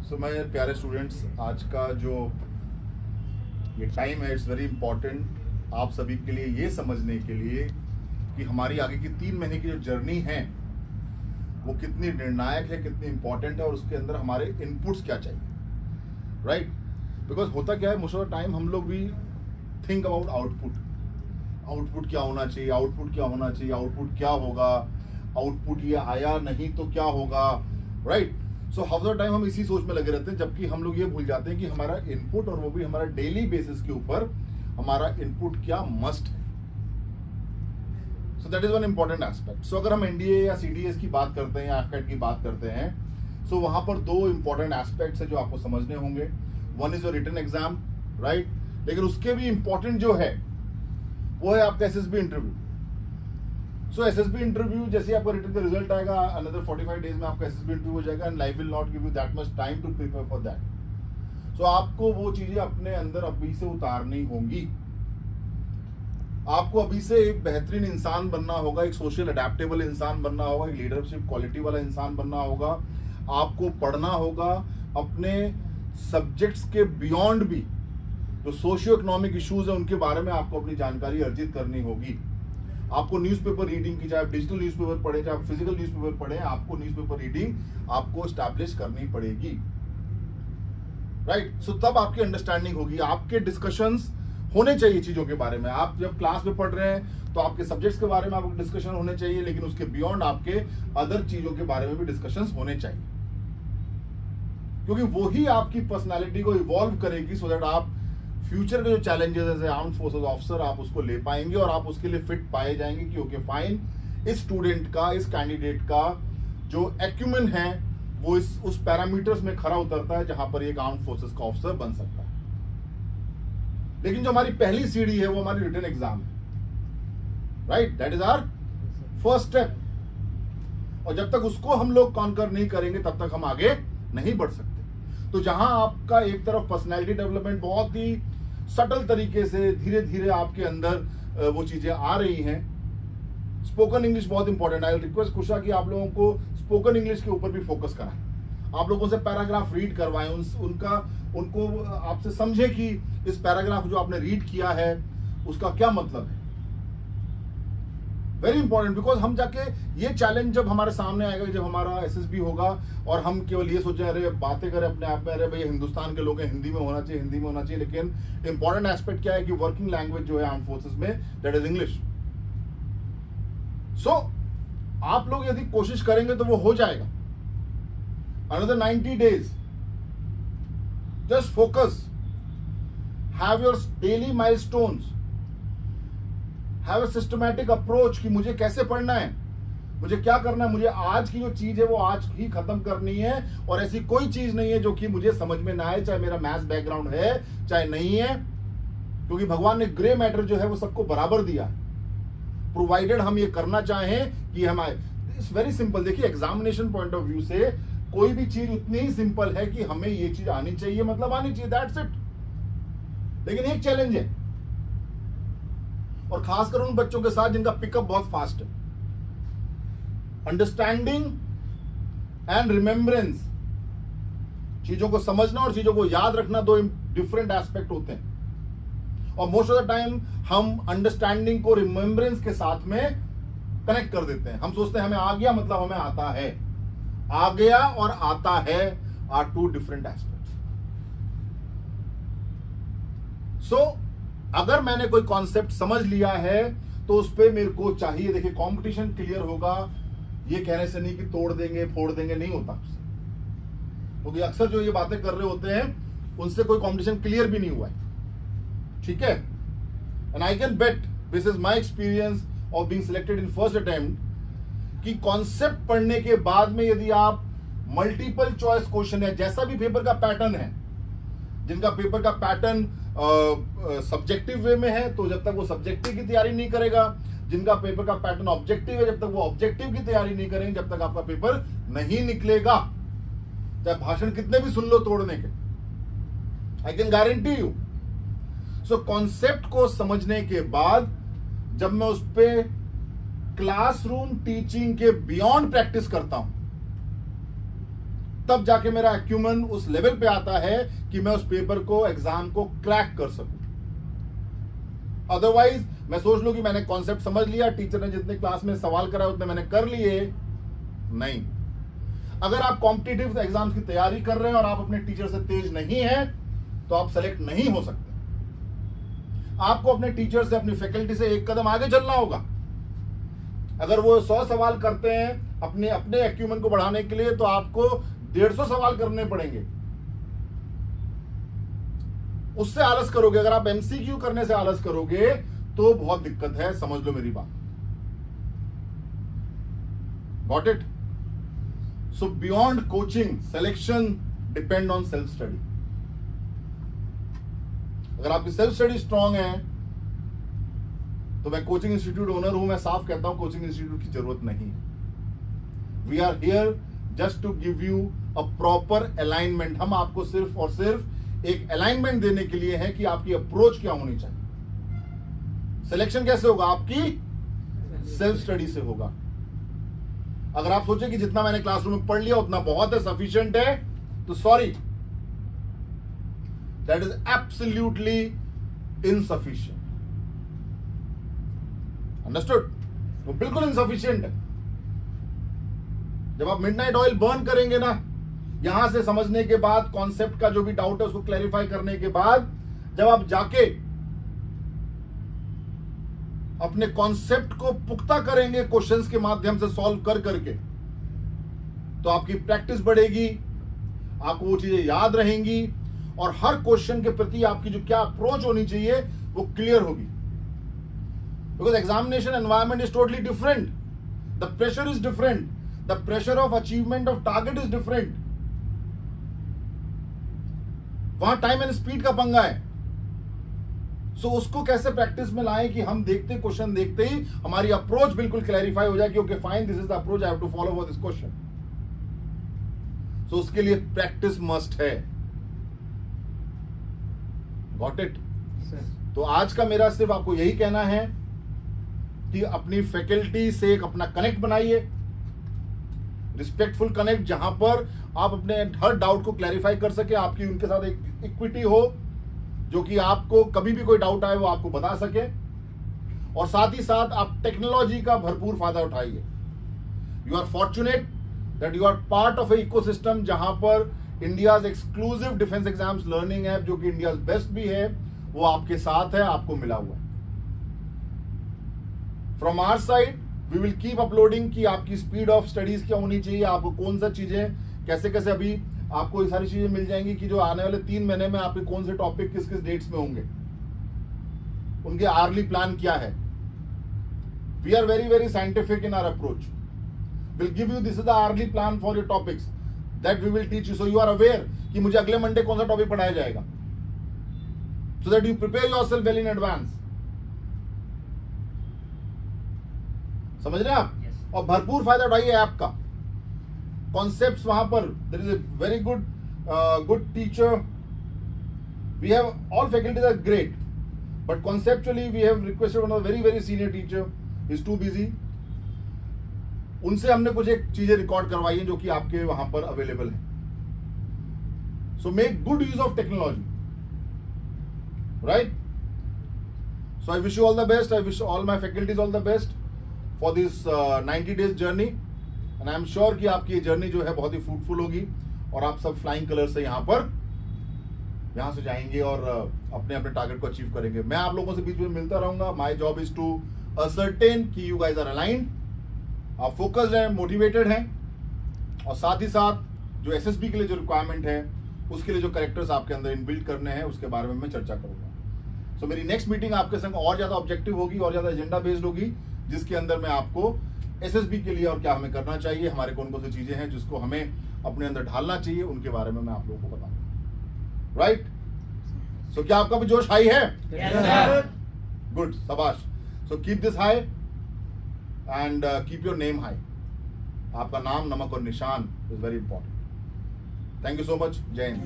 सो मेरे प्यारे स्टूडेंट्स, आज का जो ये टाइम है इट्स वेरी इंपॉर्टेंट आप सभी के लिए ये समझने के लिए कि हमारी आगे की 3 महीने की जो जर्नी है वो कितनी निर्णायक है, कितनी इंपॉर्टेंट है और उसके अंदर हमारे इनपुट्स क्या चाहिए, राइट? बिकॉज होता क्या है, मोस्ट ऑफ द टाइम हम लोग भी थिंक अबाउट आउटपुट क्या होना चाहिए, आउटपुट क्या होना चाहिए, आउटपुट क्या होगा, आउटपुट ये आया नहीं तो क्या होगा, right? So half the time हम इसी सोच में लगे रहते हैं, जबकि हम लोग ये भूल जाते हैं कि हमारा इनपुट और वो भी हमारा डेली बेसिस के ऊपर हमारा इनपुट क्या मस्ट है। So that is one important aspect. So अगर हम एनडीए या सीडीएस की बात करते हैं या एफकेट की बात करते हैं, सो वहां पर 2 इंपॉर्टेंट एस्पेक्ट्स है जो आपको समझने होंगे। One is your written exam, right? लेकिन उसके भी इंपॉर्टेंट जो है वो है आपका SSB interview. So SSB interview जैसे आपका रिटन का रिजल्ट आएगा, अनदर 45 डेज में आपका एसएसबी इंटरव्यू हो जाएगा and life will not give you that much time to prepare for that. So आपको वो चीजें अपने अंदर अभी से उतारनी होंगी। आपको अभी से एक बेहतरीन इंसान बनना होगा, एक सोशल अडेप्टेबल इंसान बनना होगा, एक लीडरशिप क्वालिटी वाला इंसान बनना होगा। आपको पढ़ना होगा, अपने सब्जेक्ट्स के बियॉन्ड भी जो सोशियो इकोनॉमिक इश्यूज है उनके बारे में आपको अपनी जानकारी अर्जित करनी होगी। आपको न्यूज़पेपर रीडिंग की, चाहे डिजिटल न्यूज़पेपर पढ़े चाहे फिजिकल न्यूज़पेपर पढ़े, आपको न्यूज़पेपर रीडिंग आपको स्टैब्लिश करनी पड़ेगी, राइट? सो तब आपकी अंडरस्टैंडिंग होगी, आपके डिस्कशंस होने चाहिए चीजों के बारे में। आप जब क्लास में पढ़ रहे हैं तो आपके सब्जेक्ट्स के बारे में आपको डिस्कशन होने चाहिए, लेकिन उसके बियॉन्ड आपके अदर चीजों के बारे में भी डिस्कशंस होने चाहिए, क्योंकि वही आपकी पर्सनालिटी को इवॉल्व करेगी सो दैट आप फ्यूचर के जो चैलेंजेस है आर्म्ड फोर्सेस ऑफिसर आप उसको ले पाएंगे और आप उसके लिए फिट पाए जाएंगे कि ओके फाइन, इस स्टूडेंट का, इस कैंडिडेट का जो एक्यूमेन है वो उस पैरामीटर्स में खरा उतरता है जहां पर एक आर्म्ड फोर्सेस का ऑफिसर बन सकता है। लेकिन जो हमारी पहली सीढ़ी है वो हमारी रिटन एग्जाम है, right? That is our first step. और जब तक उसको हम लोग कॉन्कर नहीं करेंगे तब तक हम आगे नहीं बढ़ सकते। तो जहां आपका एक तरफ पर्सनैलिटी डेवलपमेंट बहुत ही सटल तरीके से धीरे धीरे आपके अंदर वो चीजें आ रही हैं। स्पोकन इंग्लिश बहुत इंपॉर्टेंट है। रिक्वेस्ट कुशा कि आप लोगों को स्पोकन इंग्लिश के ऊपर भी फोकस कराएं। आप लोगों से पैराग्राफ रीड करवाएं, उनको आपसे समझे कि इस पैराग्राफ जो आपने रीड किया है उसका क्या मतलब है। वेरी इंपॉर्टेंट, बिकॉज हम जाके ये चैलेंज जब हमारे सामने आएगा, जब हमारा एसएसबी होगा और हम केवल ये सोचे अरे बातें करें अपने आप में, अरे भाई हिंदुस्तान के लोग हैं, हिंदी में होना चाहिए, हिंदी में होना चाहिए। लेकिन इंपॉर्टेंट एस्पेक्ट क्या है कि वर्किंग लैंग्वेज जो है आर्म फोर्सेस में दैट इज इंग्लिश। सो आप लोग यदि कोशिश करेंगे तो वो हो जाएगा। Another 90 days, just focus, have your daily milestones, have a systematic approach कि मुझे कैसे पढ़ना है, मुझे क्या करना है, मुझे आज की जो चीज है वो आज ही खत्म करनी है और ऐसी कोई चीज नहीं है जो कि मुझे समझ में ना आए, चाहे मेरा मैथ्स बैकग्राउंड है चाहे नहीं है, क्योंकि भगवान ने ग्रे मैटर जो है वो सबको बराबर दिया, प्रोवाइडेड हम ये करना चाहें कि हमारे। It's very simple. देखिए एग्जामिनेशन पॉइंट ऑफ व्यू से कोई भी चीज उतनी ही सिंपल है कि हमें ये चीज आनी चाहिए, मतलब आनी चाहिए, दैट्स इट। लेकिन एक चैलेंज है, और खासकर उन बच्चों के साथ जिनका पिकअप बहुत फास्ट है। अंडरस्टैंडिंग एंड रिमेम्बरेंस, चीजों को समझना और चीजों को याद रखना 2 डिफरेंट एस्पेक्ट होते हैं। और मोस्ट ऑफ द टाइम हम अंडरस्टैंडिंग को रिमेम्बरेंस के साथ में कनेक्ट कर देते हैं। हम सोचते हैं हमें आ गया मतलब हमें आता है। आ गया और आता है आर 2 डिफरेंट एस्पेक्ट्स। सो अगर मैंने कोई कॉन्सेप्ट समझ लिया है तो उस पर मेरे को चाहिए, देखिए कंपटीशन क्लियर होगा ये कहने से नहीं कि तोड़ देंगे फोड़ देंगे, नहीं होता। क्योंकि अक्सर जो ये बातें कर रहे होते हैं उनसे कोई कंपटीशन क्लियर भी नहीं हुआ है, ठीक है? And I can bet, this is my experience of being selected in first attempt, कि कॉन्सेप्ट पढ़ने के बाद में यदि आप मल्टीपल चॉइस क्वेश्चन है, जैसा भी पेपर का पैटर्न है, जिनका पेपर का पैटर्न सब्जेक्टिव वे में है तो जब तक वो सब्जेक्टिव की तैयारी नहीं करेगा, जिनका पेपर का पैटर्न ऑब्जेक्टिव है जब तक वो ऑब्जेक्टिव की तैयारी नहीं करेंगे, जब तक आपका पेपर नहीं निकलेगा, चाहे भाषण कितने भी सुन लो तोड़ने के, I can guarantee you. So concept को समझने के बाद जब मैं उस पर क्लासरूम टीचिंग के बियॉन्ड प्रैक्टिस करता हूं तब जाके मेरा एक्यूमेन उस लेवल पे आता है कि मैं उस पेपर को, एग्जाम को क्रैक कर सकूं। अदरवाइज मैं सोच लूं कि मैंने कॉन्सेप्ट समझ लिया, टीचर ने जितने क्लास में सवाल कराए उतने मैंने कर लिए। नहीं, अगर आप कॉम्पिटिटिव एग्जाम्स की तैयारी कर रहे हैं और आप अपने टीचर से तेज नहीं हैं तो आप सेलेक्ट नहीं हो सकते। आपको अपने टीचर से, अपनी फैकल्टी से एक कदम आगे चलना होगा। अगर वो 100 सवाल करते हैं अपने अपने एक्यूमेन को बढ़ाने के लिए, तो आपको 150 सवाल करने पड़ेंगे। उससे आलस करोगे, अगर आप एमसीक्यू करने से आलस करोगे तो बहुत दिक्कत है, समझ लो मेरी बात। Got it? So beyond coaching, selection depend on self study. अगर आपकी सेल्फ स्टडी स्ट्रांग है तो मैं कोचिंग इंस्टीट्यूट ओनर हूं, मैं साफ कहता हूं कोचिंग इंस्टीट्यूट की जरूरत नहीं है। We are here just to give you a proper alignment. हम आपको सिर्फ और सिर्फ एक अलाइनमेंट देने के लिए है कि आपकी अप्रोच क्या होनी चाहिए। सिलेक्शन कैसे होगा? आपकी सेल्फ स्टडी से होगा। अगर आप सोचे कि जितना मैंने क्लासरूम में पढ़ लिया उतना बहुत है, सफिशिएंट है, तो sorry, that is absolutely insufficient. Understood? वो बिल्कुल इनसफिशिएंट है। जब आप मिडनाइट ऑयल बर्न करेंगे ना, यहां से समझने के बाद, कॉन्सेप्ट का जो भी डाउट है उसको क्लैरिफाई करने के बाद, जब आप जाके अपने कॉन्सेप्ट को पुख्ता करेंगे क्वेश्चंस के माध्यम से सॉल्व कर करके, तो आपकी प्रैक्टिस बढ़ेगी, आपको वो चीजें याद रहेंगी और हर क्वेश्चन के प्रति आपकी जो क्या अप्रोच होनी चाहिए वो क्लियर होगी। Because examination environment is totally different, the pressure is different, the pressure of achievement of target is different. वहां टाइम एंड स्पीड का पंगा है। सो उसको कैसे प्रैक्टिस में लाएं कि हम देखते क्वेश्चन देखते ही हमारी अप्रोच बिल्कुल क्लैरिफाई हो जाए कि okay fine, this is the approach I have to follow for this question. So उसके लिए प्रैक्टिस मस्ट है। Got it? तो आज का मेरा सिर्फ आपको यही कहना है कि अपनी फैकल्टी से एक अपना कनेक्ट बनाइए, रिस्पेक्टफुल कनेक्ट, जहां पर आप अपने हर डाउट को क्लैरिफाई कर सके, आपकी उनके साथ एक इक्विटी हो, जो कि आपको कभी भी कोई डाउट आए वो आपको बता सके, और साथ ही साथ आप टेक्नोलॉजी का भरपूर फायदा उठाइए। You are fortunate that you are part of a ecosystem जहां पर India's exclusive defence exams learning app, जो कि इंडियाज बेस्ट भी है, वो आपके साथ है, आपको मिला हुआ है। From our side we will keep uploading कि आपकी स्पीड ऑफ स्टडीज क्या होनी चाहिए, आपको कौन सा चीजें कैसे कैसे, अभी आपको ये सारी चीजें मिल जाएंगी कि जो आने वाले 3 महीने में आपके कौन से टॉपिक किस किस डेट्स में होंगे, उनके आर्ली प्लान क्या है। We are very very scientific in our approach. Will give you this is the early plan for your topics that we will teach you, so you are aware कि मुझे अगले Monday कौन सा topic पढ़ाया जाएगा, so that you prepare yourself well in advance. समझ रहे हैं आप? और भरपूर फायदा उठाइए ऐप का। कॉन्सेप्ट्स वहां पर, there is a very good teacher, we have all faculties are great, but conceptually we have requested one very very senior teacher, is too busy. उनसे हमने कुछ एक चीजें रिकॉर्ड करवाई हैं जो कि आपके वहां पर अवेलेबल है। So make good use of technology, right? So I wish you all the best, I wish all my faculties all the best for this 90 days journey, and I am sure कि आपकी ये journey जो है बहुत ही fruitful होगी और आप सब फ्लाइंग कलर से यहां से जाएंगे और अपने अपने टारगेट को अचीव करेंगे। मैं आप लोगों से बीच में मिलता रहूंगा। My job is to ascertain कि यू गाइज आर अलाइंड, आप फोकस्ड हैं, मोटिवेटेड हैं, और साथ ही साथ जो एसएसबी के लिए जो रिक्वायरमेंट है उसके लिए जो कैरेक्टर्स आपके अंदर इनबिल्ट करने हैं उसके बारे में मैं चर्चा करूंगा। सो मेरी नेक्स्ट मीटिंग आपके संग और ज्यादा ऑब्जेक्टिव होगी और ज्यादा एजेंडा बेस्ड होगी, जिसके अंदर मैं आपको एसएसबी के लिए और क्या हमें करना चाहिए, हमारे कौन कौन सी चीजें हैं जिसको हमें अपने अंदर ढालना चाहिए, उनके बारे में मैं आप लोगों को बताऊंगा। राइट? सो क्या आपका भी जोश हाई है? गुड, शाबाश। So keep this high and keep your name high. आपका नाम, नमक और निशान is very important. Thank you so much. जय हिंद।